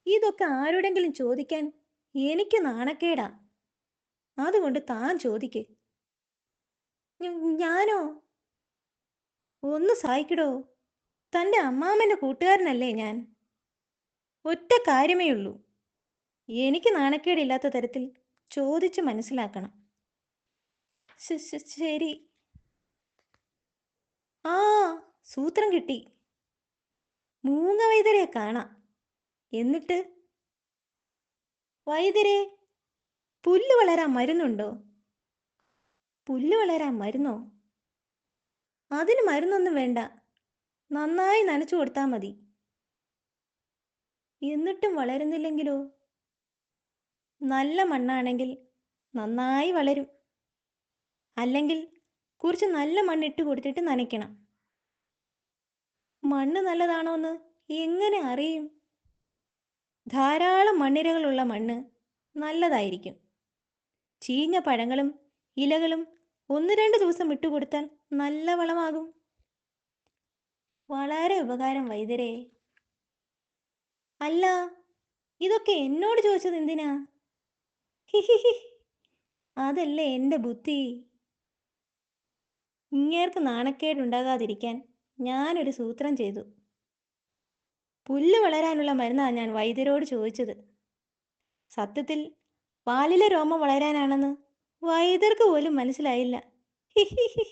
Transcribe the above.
ഇതൊക്കെ ആരോടെങ്കിലും ചോദിക്കാൻ എനിക്ക് നാണക്കേടാ. അതുകൊണ്ട് താൻ ചോദിക്ക്. ഞാനോ? ഒന്ന് സഹായിക്കടോ. തന്റെ അമ്മാമ്മന്റെ കൂട്ടുകാരനല്ലേ ഞാൻ. ഒറ്റ കാര്യമേ ഉള്ളൂ. എനിക്ക് നാണക്കേടില്ലാത്ത തരത്തിൽ ചോദിച്ചു മനസ്സിലാക്കണം. ശരി. ആ, സൂത്രം കിട്ടി. മൂങ്ങ വൈദ്യരെ കാണാം. എന്നിട്ട് വൈദ്യരെ, പുല്ല് വളരാൻ മരുന്നുണ്ടോ? പുല്ല് വളരാൻ മരുന്നോ? അതിന് മരുന്നൊന്നും വേണ്ട. നന്നായി നനച്ചു കൊടുത്താൽ മതി. എന്നിട്ടും വളരുന്നില്ലെങ്കിലോ? നല്ല മണ്ണാണെങ്കിൽ നന്നായി വളരും. അല്ലെങ്കിൽ കുറച്ച് നല്ല മണ്ണിട്ട് കൊടുത്തിട്ട് നനയ്ക്കണം. മണ്ണ് നല്ലതാണോന്ന് എങ്ങനെ അറിയും? ധാരാളം മണ്ണിരകളുള്ള മണ്ണ് നല്ലതായിരിക്കും. ചീഞ്ഞ പഴങ്ങളും ഇലകളും 1-2 ദിവസം ഇട്ടുകൊടുത്താൽ നല്ല വളമാകും. വളരെ ഉപകാരം വൈദ്യരെ. അല്ല, ഇതൊക്കെ എന്നോട് ചോദിച്ചത് എന്തിനാ? ഹിഹിഹി, അതല്ലേ എൻ്റെ ബുദ്ധി. ഇങ്ങേർക്ക് നാണക്കേടുണ്ടാകാതിരിക്കാൻ ഞാനൊരു സൂത്രം ചെയ്തു. പുല്ല് വളരാനുള്ള മരുന്നാണ് ഞാൻ വൈദ്യരോട് ചോദിച്ചത്. സത്യത്തിൽ വാലിലെ രോമം വളരാനാണെന്ന് വൈദ്യർക്ക് പോലും മനസ്സിലായില്ല. ഹിഹിഹി.